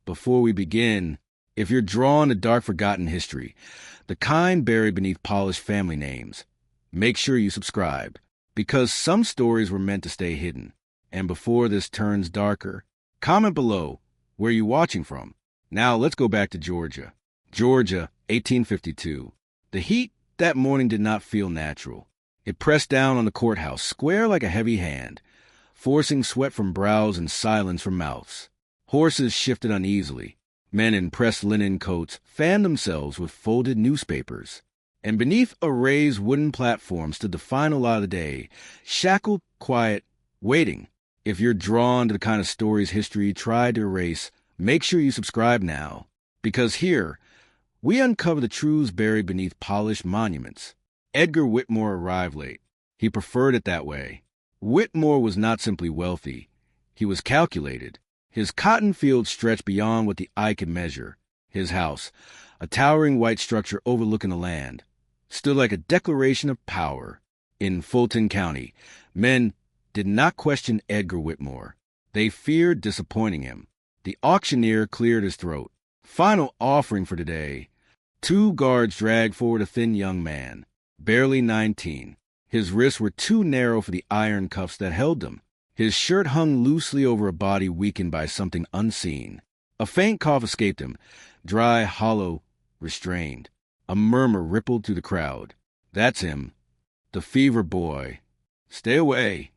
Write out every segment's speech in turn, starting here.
before we begin, if you're drawn to dark forgotten history, the kind buried beneath polished family names, make sure you subscribe, because some stories were meant to stay hidden. And before this turns darker, comment below where you're watching from. Now let's go back to Georgia. Georgia, 1852. The heat that morning did not feel natural. It pressed down on the courthouse, square like a heavy hand, forcing sweat from brows and silence from mouths. Horses shifted uneasily. Men in pressed linen coats fanned themselves with folded newspapers. And beneath a raised wooden platform stood the final lot of the day, shackled, quiet, waiting. If you're drawn to the kind of stories history tried to erase, make sure you subscribe now, because here, we uncover the truths buried beneath polished monuments. Edgar Whitmore arrived late. He preferred it that way. Whitmore was not simply wealthy. He was calculated. His cotton fields stretched beyond what the eye could measure. His house, a towering white structure overlooking the land, stood like a declaration of power. In Fulton County, men did not question Edgar Whitmore. They feared disappointing him. The auctioneer cleared his throat. Final offering for today. 2 guards dragged forward a thin young man, barely 19. His wrists were too narrow for the iron cuffs that held them. His shirt hung loosely over a body weakened by something unseen. A faint cough escaped him, dry, hollow, restrained. A murmur rippled through the crowd. That's him. The fever boy. Stay away.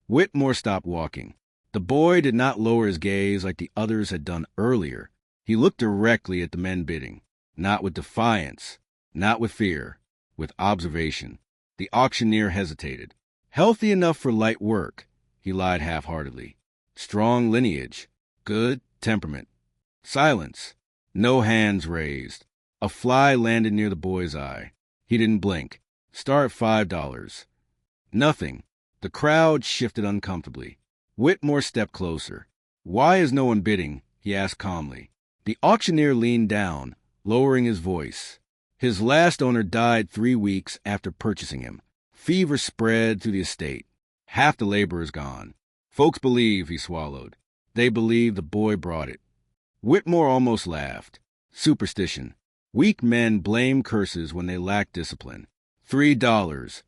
Whitmore stopped walking. The boy did not lower his gaze like the others had done earlier. He looked directly at the men bidding, not with defiance, not with fear, with observation. The auctioneer hesitated. Healthy enough for light work, he lied half-heartedly. Strong lineage, good temperament. Silence. No hands raised. A fly landed near the boy's eye. He didn't blink. Start $5. Nothing. The crowd shifted uncomfortably. Whitmore stepped closer. Why is no one bidding? He asked calmly. The auctioneer leaned down, lowering his voice. His last owner died 3 weeks after purchasing him. Fever spread through the estate. Half the labor is gone. Folks believe, he swallowed. They believe the boy brought it. Whitmore almost laughed. Superstition. Weak men blame curses when they lack discipline. $3.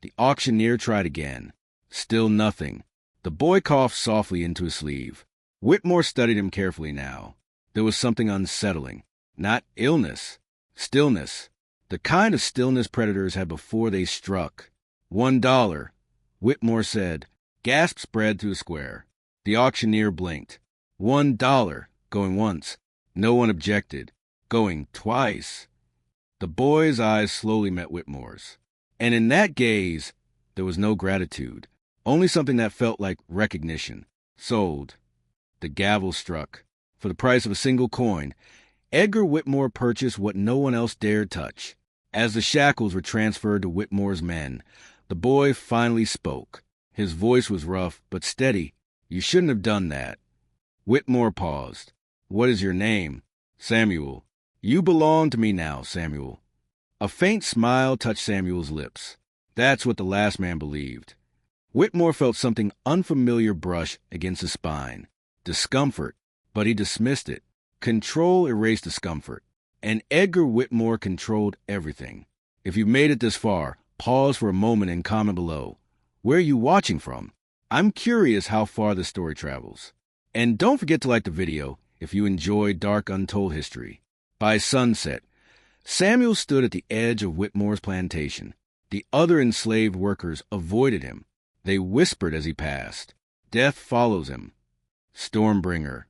The auctioneer tried again. Still nothing. The boy coughed softly into his sleeve. Whitmore studied him carefully now. There was something unsettling. Not illness. Stillness. The kind of stillness predators had before they struck. $1. Whitmore said. Gasp spread through the square. The auctioneer blinked. $1. Going once. No one objected. Going twice. The boy's eyes slowly met Whitmore's. And in that gaze, there was no gratitude. Only something that felt like recognition. Sold. The gavel struck. For the price of a single coin, Edgar Whitmore purchased what no one else dared touch. As the shackles were transferred to Whitmore's men, the boy finally spoke. His voice was rough, but steady. You shouldn't have done that. Whitmore paused. What is your name? Samuel. You belong to me now, Samuel. A faint smile touched Samuel's lips. That's what the last man believed. Whitmore felt something unfamiliar brush against his spine. Discomfort, but he dismissed it. Control erased discomfort. And Edgar Whitmore controlled everything. If you've made it this far, pause for a moment and comment below. Where are you watching from? I'm curious how far this story travels. And don't forget to like the video if you enjoy dark untold history. By sunset, Samuel stood at the edge of Whitmore's plantation. The other enslaved workers avoided him. They whispered as he passed. Death follows him. Stormbringer.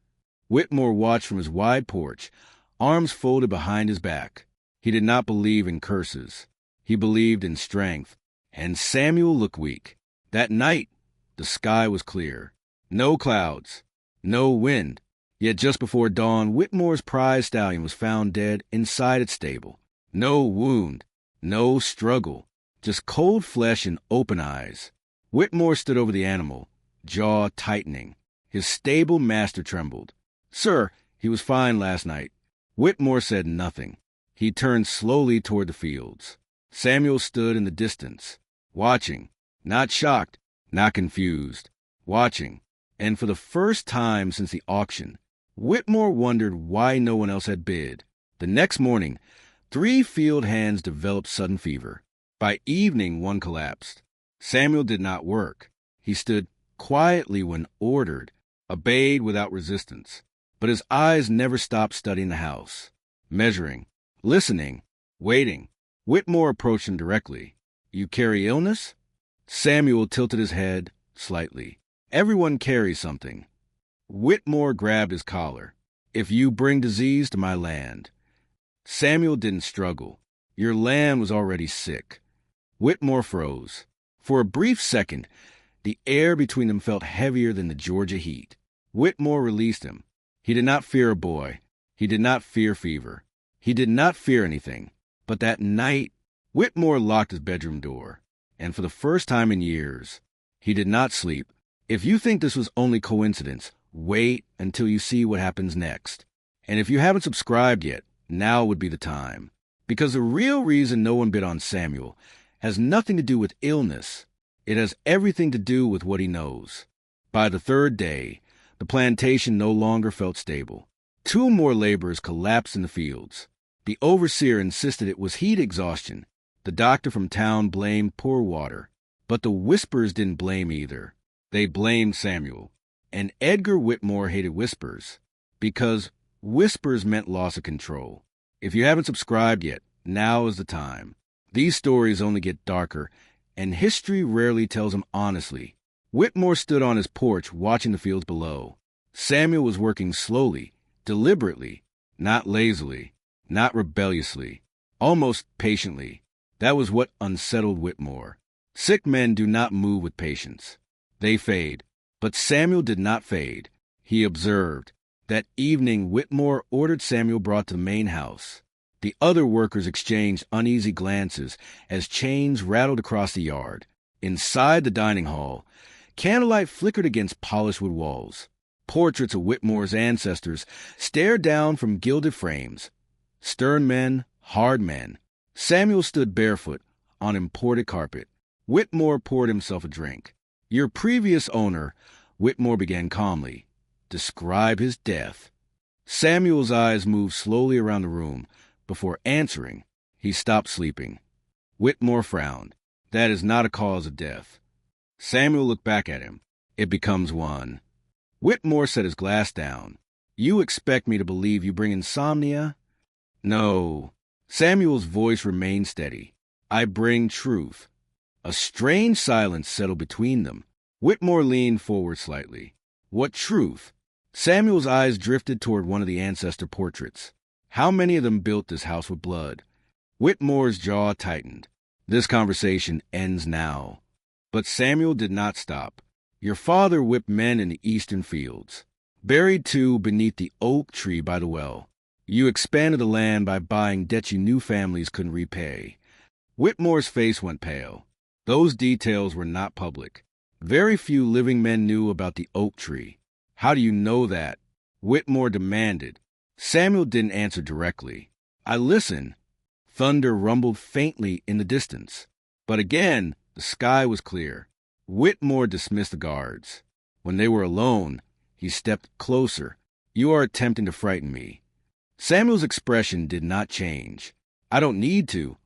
Whitmore watched from his wide porch, arms folded behind his back. He did not believe in curses. He believed in strength. And Samuel looked weak. That night, the sky was clear. No clouds. No wind. Yet just before dawn, Whitmore's prize stallion was found dead inside its stable. No wound. No struggle. Just cold flesh and open eyes. Whitmore stood over the animal, jaw tightening. His stable master trembled. Sir, he was fine last night. Whitmore said nothing. He turned slowly toward the fields. Samuel stood in the distance, watching, not shocked, not confused, watching. And for the first time since the auction, Whitmore wondered why no one else had bid. The next morning, 3 field hands developed sudden fever. By evening, one collapsed. Samuel did not work. He stood quietly when ordered, obeyed without resistance. But his eyes never stopped studying the house, measuring, listening, waiting. Whitmore approached him directly. "You carry illness?" Samuel tilted his head slightly. "Everyone carries something." Whitmore grabbed his collar. "If you bring disease to my land." Samuel didn't struggle. Your land was already sick. Whitmore froze. For a brief second, the air between them felt heavier than the Georgia heat. Whitmore released him. He did not fear a boy. He did not fear fever. He did not fear anything. But that night, Whitmore locked his bedroom door. And for the first time in years, he did not sleep. If you think this was only coincidence, wait until you see what happens next. And if you haven't subscribed yet, now would be the time. Because the real reason no one bid on Samuel has nothing to do with illness. It has everything to do with what he knows. By the 3rd day, the plantation no longer felt stable. 2 more laborers collapsed in the fields. The overseer insisted it was heat exhaustion. The doctor from town blamed poor water. But the whispers didn't blame either. They blamed Samuel. And Edgar Whitmore hated whispers, because whispers meant loss of control. If you haven't subscribed yet, now is the time. These stories only get darker, and history rarely tells them honestly. Whitmore stood on his porch watching the fields below. Samuel was working slowly, deliberately, not lazily, not rebelliously, almost patiently. That was what unsettled Whitmore. Sick men do not move with patience. They fade. But Samuel did not fade. He observed. That evening, Whitmore ordered Samuel brought to the main house. The other workers exchanged uneasy glances as chains rattled across the yard. Inside the dining hall, candlelight flickered against polished wood walls. Portraits of Whitmore's ancestors stared down from gilded frames. Stern men, hard men. Samuel stood barefoot on imported carpet. Whitmore poured himself a drink. "Your previous owner," Whitmore began calmly, "describe his death." Samuel's eyes moved slowly around the room. Before answering, he stopped sleeping. Whitmore frowned. "That is not a cause of death." Samuel looked back at him. "It becomes one." Whitmore set his glass down. "You expect me to believe you bring insomnia?" "No." Samuel's voice remained steady. "I bring truth." A strange silence settled between them. Whitmore leaned forward slightly. "What truth?" Samuel's eyes drifted toward one of the ancestor portraits. "How many of them built this house with blood?" Whitmore's jaw tightened. "This conversation ends now." But Samuel did not stop. "Your father whipped men in the eastern fields. Buried 2 beneath the oak tree by the well. You expanded the land by buying debts you knew families couldn't repay." Whitmore's face went pale. Those details were not public. Very few living men knew about the oak tree. "How do you know that?" Whitmore demanded. Samuel didn't answer directly. "I listened." Thunder rumbled faintly in the distance. But again, the sky was clear. Whitmore dismissed the guards. When they were alone, he stepped closer. "You are attempting to frighten me." Samuel's expression did not change. "I don't need to."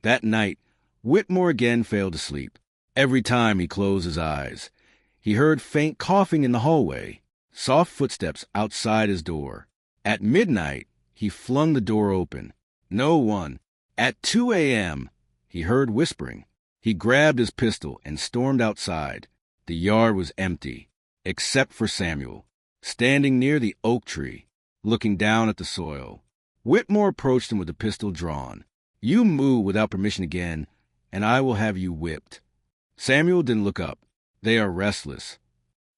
That night, Whitmore again failed to sleep. Every time he closed his eyes, he heard faint coughing in the hallway, soft footsteps outside his door. At midnight, he flung the door open. No one. At 2 a.m., he heard whispering. He grabbed his pistol and stormed outside. The yard was empty, except for Samuel, standing near the oak tree, looking down at the soil. Whitmore approached him with the pistol drawn. "You move without permission again, and I will have you whipped." Samuel didn't look up. "They are restless."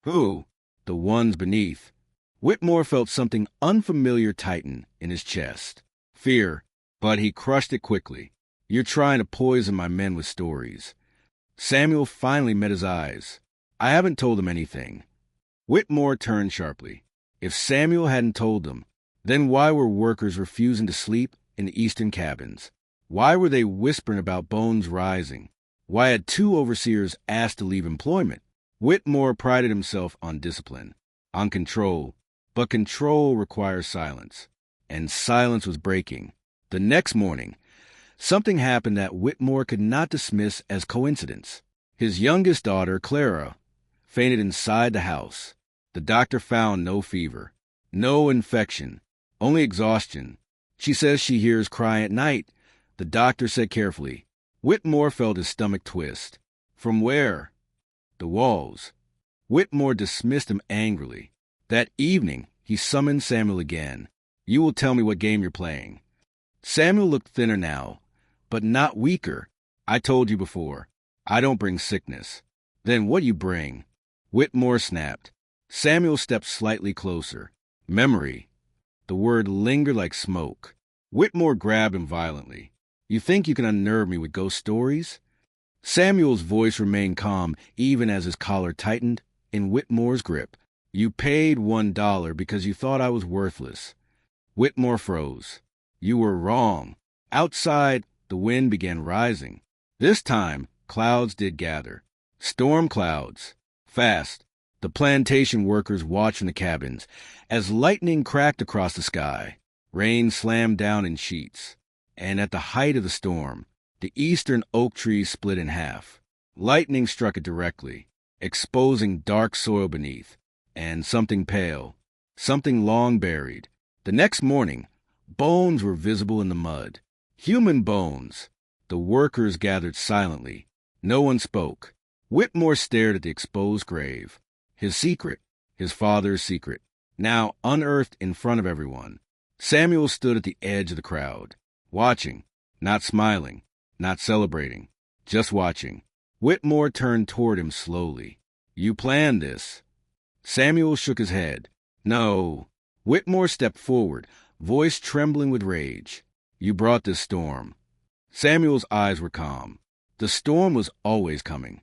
"Who?" "The ones beneath." Whitmore felt something unfamiliar tighten in his chest. Fear, but he crushed it quickly. "You're trying to poison my men with stories." Samuel finally met his eyes. "I haven't told them anything." Whitmore turned sharply. If Samuel hadn't told them, then why were workers refusing to sleep in the eastern cabins? Why were they whispering about bones rising? Why had 2 overseers asked to leave employment? Whitmore prided himself on discipline, on control. But control requires silence, and silence was breaking. The next morning, something happened that Whitmore could not dismiss as coincidence. His youngest daughter, Clara, fainted inside the house. The doctor found no fever, no infection, only exhaustion. She says she hears crying at night. The doctor said carefully. Whitmore felt his stomach twist. From where? The walls. Whitmore dismissed him angrily. That evening, he summoned Samuel again. You will tell me what game you're playing. Samuel looked thinner now, but not weaker. I told you before, I don't bring sickness. Then what do you bring? Whitmore snapped. Samuel stepped slightly closer. Memory. The word lingered like smoke. Whitmore grabbed him violently. You think you can unnerve me with ghost stories? Samuel's voice remained calm even as his collar tightened in Whitmore's grip. You paid $1 because you thought I was worthless. Whitmore froze. You were wrong. Outside, the wind began rising. This time, clouds did gather. Storm clouds. Fast. The plantation workers watched from the cabins as lightning cracked across the sky. Rain slammed down in sheets. And at the height of the storm, the eastern oak trees split in half. Lightning struck it directly, exposing dark soil beneath, and something pale, something long buried. The next morning, bones were visible in the mud. Human bones. The workers gathered silently. No one spoke. Whitmore stared at the exposed grave. His secret, his father's secret, now unearthed in front of everyone. Samuel stood at the edge of the crowd, watching, not smiling, not celebrating, just watching. Whitmore turned toward him slowly. You planned this. Samuel shook his head. No. Whitmore stepped forward, voice trembling with rage. You brought this storm. Samuel's eyes were calm. The storm was always coming.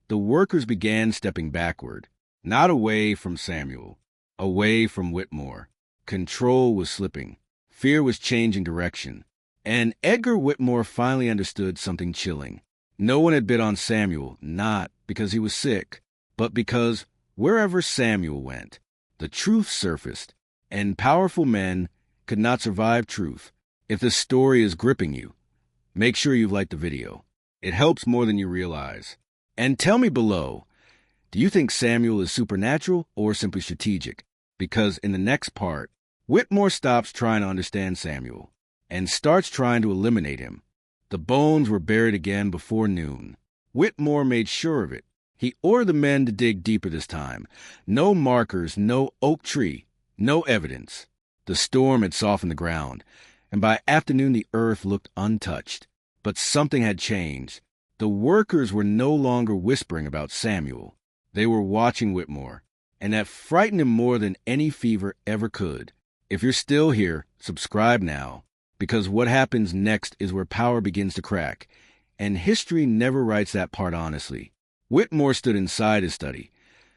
The workers began stepping backward, not away from Samuel, away from Whitmore. Control was slipping. Fear was changing direction. And Edgar Whitmore finally understood something chilling. No one had bid on Samuel, not because he was sick, but because wherever Samuel went, the truth surfaced, and powerful men could not survive truth. If this story is gripping you, make sure you've liked the video. It helps more than you realize. And tell me below, do you think Samuel is supernatural or simply strategic? Because in the next part, Whitmore stops trying to understand Samuel and starts trying to eliminate him. The bones were buried again before noon. Whitmore made sure of it. He ordered the men to dig deeper this time. No markers, no oak tree, no evidence. The storm had softened the ground, and by afternoon the earth looked untouched. But something had changed. The workers were no longer whispering about Samuel. They were watching Whitmore, and that frightened him more than any fever ever could. If you're still here, subscribe now, because what happens next is where power begins to crack, and history never writes that part honestly. Whitmore stood inside his study,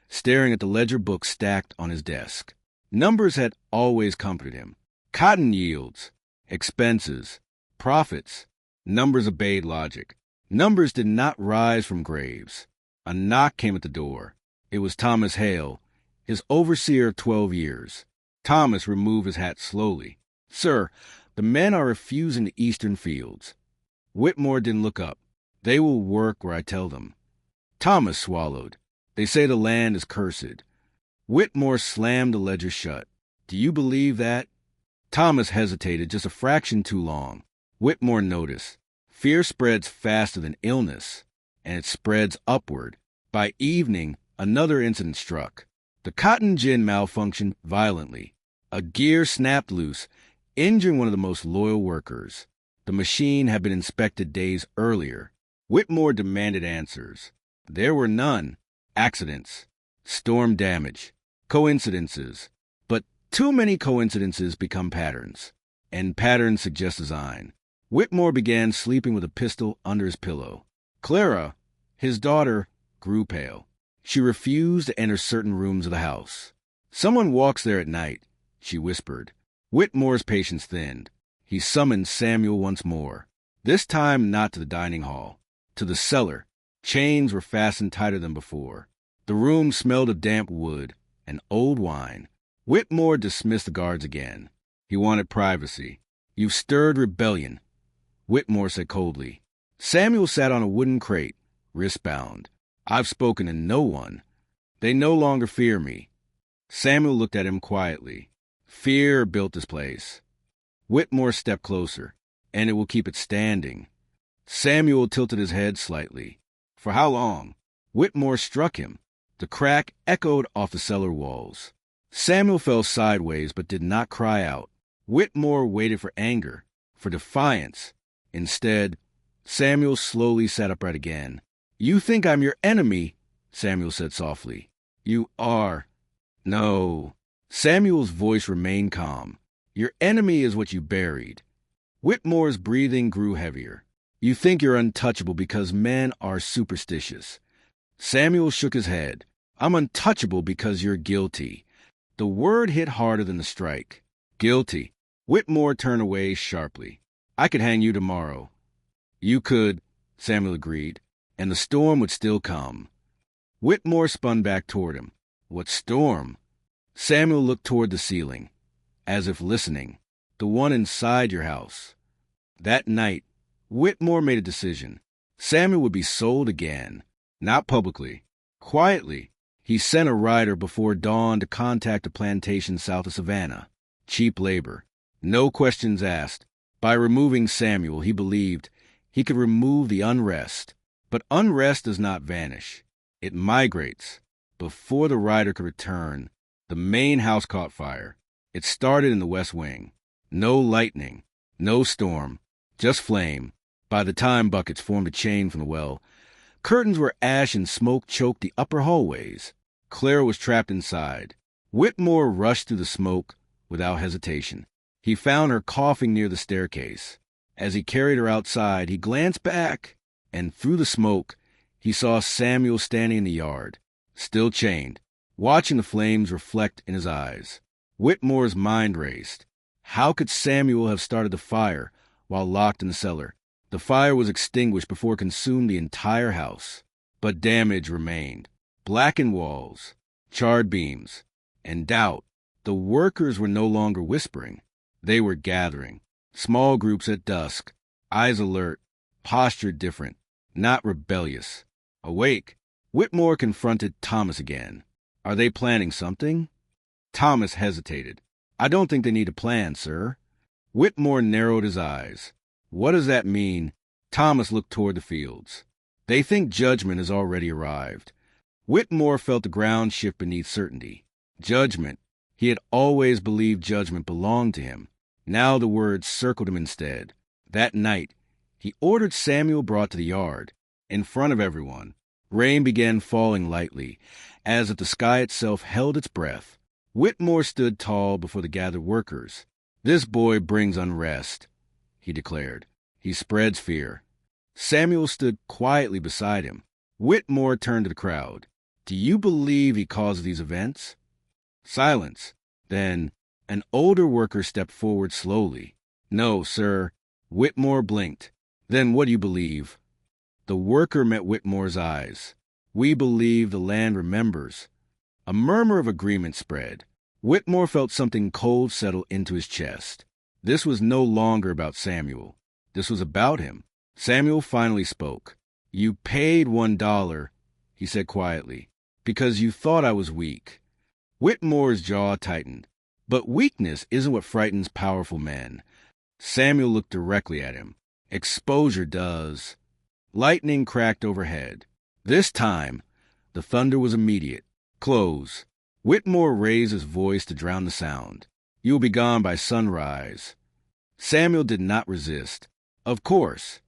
staring at the ledger book stacked on his desk. Numbers had always comforted him. Cotton yields, expenses, profits. Numbers obeyed logic. Numbers did not rise from graves. A knock came at the door. It was Thomas Hale, his overseer of 12 years. Thomas removed his hat slowly. Sir, the men are refusing the eastern fields. Whitmore didn't look up. They will work where I tell them. Thomas swallowed. They say the land is cursed. Whitmore slammed the ledger shut. Do you believe that? Thomas hesitated just a fraction too long. Whitmore noticed. Fear spreads faster than illness, and it spreads upward. By evening, another incident struck. The cotton gin malfunctioned violently. A gear snapped loose, injuring one of the most loyal workers. The machine had been inspected days earlier. Whitmore demanded answers. There were none. Accidents, storm damage, coincidences. But too many coincidences become patterns, and patterns suggest design. Whitmore began sleeping with a pistol under his pillow. Clara, his daughter, grew pale. She refused to enter certain rooms of the house. Someone walks there at night, she whispered. Whitmore's patience thinned. He summoned Samuel once more. This time not to the dining hall, to the cellar. Chains were fastened tighter than before. The room smelled of damp wood and old wine. Whitmore dismissed the guards again. He wanted privacy. "You've stirred rebellion," Whitmore said coldly. Samuel sat on a wooden crate, wrist-bound. "I've spoken to no one. They no longer fear me." Samuel looked at him quietly. "Fear built this place." Whitmore stepped closer. "And it will keep it standing." Samuel tilted his head slightly. "For how long?" Whitmore struck him. The crack echoed off the cellar walls. Samuel fell sideways but did not cry out. Whitmore waited for anger, for defiance. Instead, Samuel slowly sat upright again. "You think I'm your enemy," Samuel said softly. "You are." "No." Samuel's voice remained calm. "Your enemy is what you buried." Whitmore's breathing grew heavier. "You think you're untouchable because men are superstitious." Samuel shook his head. "I'm untouchable because you're guilty." The word hit harder than the strike. "Guilty." Whitmore turned away sharply. "I could hang you tomorrow." "You could," Samuel agreed, "and the storm would still come." Whitmore spun back toward him. "What storm?" Samuel looked toward the ceiling, as if listening. "The one inside your house." That night, Whitmore made a decision. Samuel would be sold again. Not publicly. Quietly, he sent a rider before dawn to contact a plantation south of Savannah. Cheap labor. No questions asked. By removing Samuel, he believed he could remove the unrest. But unrest does not vanish. It migrates. Before the rider could return, the main house caught fire. It started in the west wing. No lightning, no storm, just flame. By the time buckets formed a chain from the well, curtains where ash and smoke choked the upper hallways. Clara was trapped inside. Whitmore rushed through the smoke without hesitation. He found her coughing near the staircase. As he carried her outside, he glanced back, and through the smoke, he saw Samuel standing in the yard, still chained, watching the flames reflect in his eyes. Whitmore's mind raced. How could Samuel have started the fire while locked in the cellar? The fire was extinguished before it consumed the entire house. But damage remained. Blackened walls, charred beams, and doubt. The workers were no longer whispering. They were gathering. Small groups at dusk, eyes alert, posture different, not rebellious. Awake, Whitmore confronted Thomas again. "Are they planning something?" Thomas hesitated. "I don't think they need a plan, sir." Whitmore narrowed his eyes. "What does that mean?" Thomas looked toward the fields. "They think judgment has already arrived." Whitmore felt the ground shift beneath certainty. Judgment. He had always believed judgment belonged to him. Now the words circled him instead. That night, he ordered Samuel brought to the yard, in front of everyone. Rain began falling lightly, as if the sky itself held its breath. Whitmore stood tall before the gathered workers. "This boy brings unrest," he declared. "He spreads fear." Samuel stood quietly beside him. Whitmore turned to the crowd. "Do you believe he caused these events?" Silence. Then an older worker stepped forward slowly. "No, sir." Whitmore blinked. "Then what do you believe?" The worker met Whitmore's eyes. "We believe the land remembers." A murmur of agreement spread. Whitmore felt something cold settle into his chest. This was no longer about Samuel. This was about him. Samuel finally spoke. "You paid $1, he said quietly, "because you thought I was weak." Whitmore's jaw tightened. But weakness isn't what frightens powerful men. Samuel looked directly at him. Exposure does. Lightning cracked overhead. This time, the thunder was immediate. "Close." Whitmore raised his voice to drown the sound. "You will be gone by sunrise." Samuel did not resist. Of course.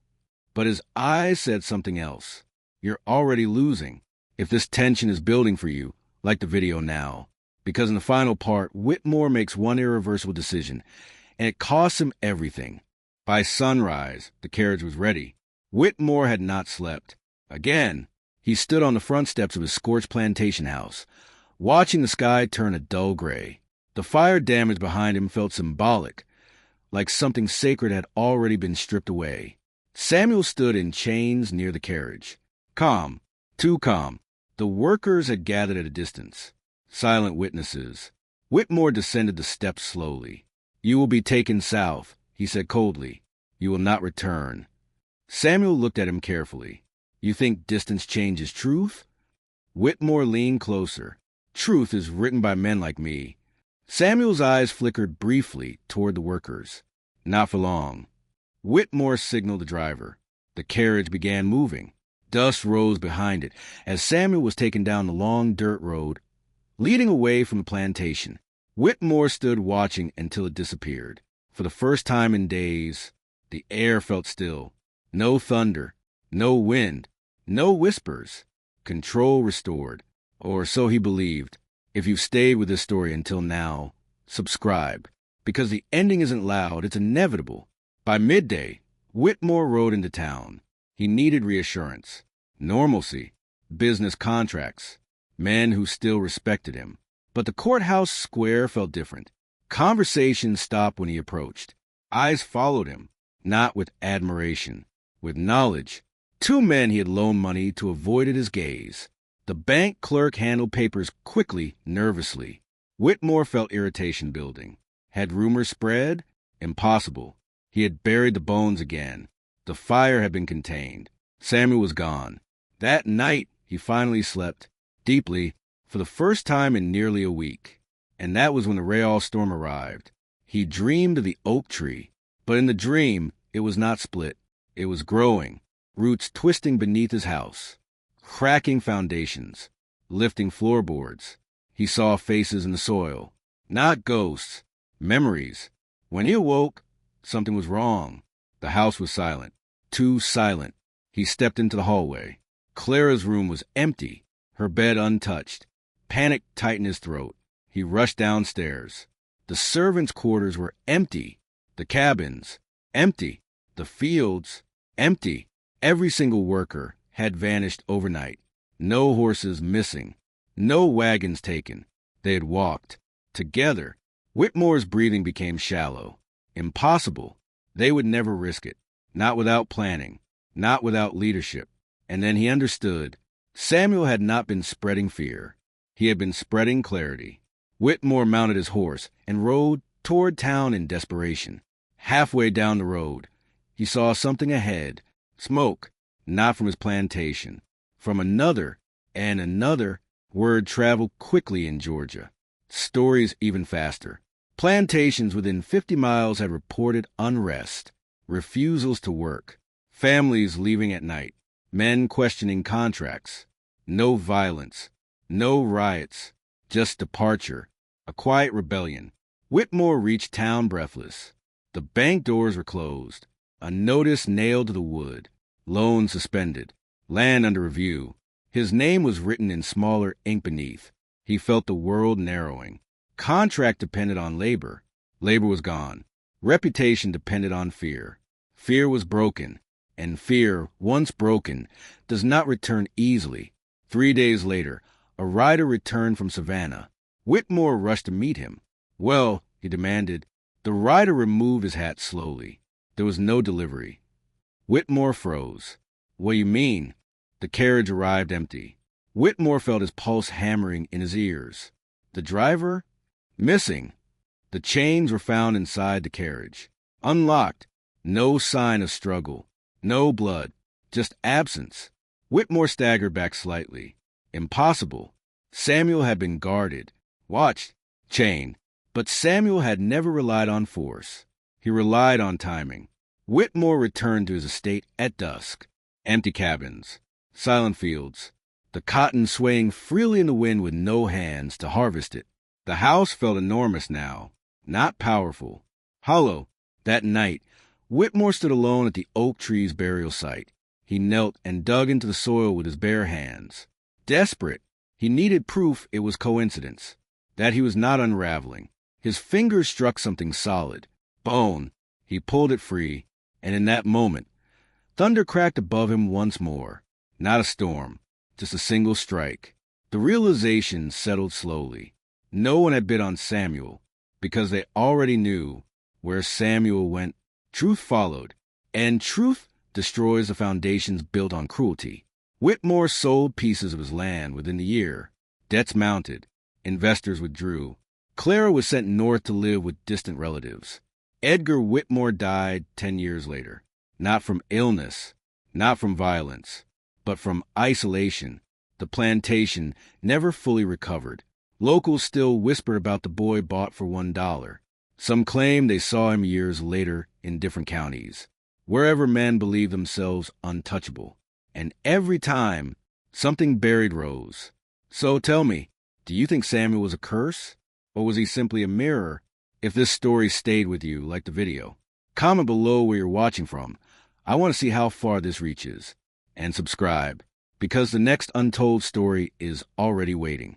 But his eyes said something else. "You're already losing. If this tension is building for you, like the video now." Because in the final part, Whitmore makes one irreversible decision, and it costs him everything. By sunrise, the carriage was ready. Whitmore had not slept. Again, he stood on the front steps of his scorched plantation house, watching the sky turn a dull gray. The fire damage behind him felt symbolic, like something sacred had already been stripped away. Samuel stood in chains near the carriage. Calm, too calm. The workers had gathered at a distance. Silent witnesses. Whitmore descended the steps slowly. "You will be taken south," he said coldly. "You will not return." Samuel looked at him carefully. "You think distance changes truth?" Whitmore leaned closer. "Truth is written by men like me." Samuel's eyes flickered briefly toward the workers. "Not for long." Whitmore signaled the driver. The carriage began moving. Dust rose behind it as Samuel was taken down the long dirt road, leading away from the plantation. Whitmore stood watching until it disappeared. For the first time in days, the air felt still. No thunder, no wind, no whispers. Control restored, or so he believed. If you've stayed with this story until now, subscribe, because the ending isn't loud, it's inevitable. By midday, Whitmore rode into town. He needed reassurance, normalcy, business contracts, men who still respected him. But the courthouse square felt different. Conversation stopped when he approached. Eyes followed him, not with admiration, with knowledge. Two men he had loaned money to avoided his gaze. The bank clerk handled papers quickly, nervously. Whitmore felt irritation building. Had rumors spread? Impossible. He had buried the bones again. The fire had been contained. Samuel was gone. That night, he finally slept, deeply, for the first time in nearly a week. And that was when the Rayall storm arrived. He dreamed of the oak tree, but in the dream, it was not split. It was growing, roots twisting beneath his house, cracking foundations, lifting floorboards. He saw faces in the soil, not ghosts, memories. When he awoke, something was wrong. The house was silent, too silent. He stepped into the hallway. Clara's room was empty, her bed untouched. Panic tightened his throat. He rushed downstairs. The servants' quarters were empty. The cabins, empty. The fields, empty. Every single worker had vanished overnight. No horses missing. No wagons taken. They had walked. Together. Whitmore's breathing became shallow. Impossible. They would never risk it. Not without planning. Not without leadership. And then he understood. Samuel had not been spreading fear. He had been spreading clarity. Whitmore mounted his horse and rode toward town in desperation. Halfway down the road, he saw something ahead. Smoke, not from his plantation. From another and another. Word traveled quickly in Georgia. Stories even faster. Plantations within 50 miles had reported unrest, refusals to work, families leaving at night, men questioning contracts. No violence, no riots, just departure, a quiet rebellion. Whitmore reached town breathless. The bank doors were closed, a notice nailed to the wood, loan suspended, land under review. His name was written in smaller ink beneath. He felt the world narrowing. Contract depended on labor. Labor was gone. Reputation depended on fear. Fear was broken, and fear, once broken, does not return easily. 3 days later, a rider returned from Savannah. Whitmore rushed to meet him. "Well," he demanded. The rider removed his hat slowly. There was no delivery. Whitmore froze. "What do you mean?" The carriage arrived empty. Whitmore felt his pulse hammering in his ears. The driver? Missing. The chains were found inside the carriage. Unlocked. No sign of struggle. No blood. Just absence. Whitmore staggered back slightly. Impossible. Samuel had been guarded, watched, chained. But Samuel had never relied on force. He relied on timing. Whitmore returned to his estate at dusk. Empty cabins. Silent fields. The cotton swaying freely in the wind with no hands to harvest it. The house felt enormous now, not powerful. Hollow. That night, Whitmore stood alone at the oak tree's burial site. He knelt and dug into the soil with his bare hands. Desperate, he needed proof it was coincidence, that he was not unraveling. His fingers struck something solid, bone. He pulled it free, and in that moment, thunder cracked above him once more. Not a storm, just a single strike. The realization settled slowly. No one had bid on Samuel, because they already knew where Samuel went. Truth followed, and truth destroys the foundations built on cruelty. Whitmore sold pieces of his land within the year. Debts mounted. Investors withdrew. Clara was sent north to live with distant relatives. Edgar Whitmore died 10 years later, not from illness, not from violence, but from isolation. The plantation never fully recovered. Locals still whisper about the boy bought for $1. Some claim they saw him years later in different counties, wherever men believed themselves untouchable. And every time, something buried rose. So tell me, do you think Samuel was a curse? Or was he simply a mirror? If this story stayed with you, like the video, comment below where you're watching from. I want to see how far this reaches. And subscribe, because the next Untold story is already waiting.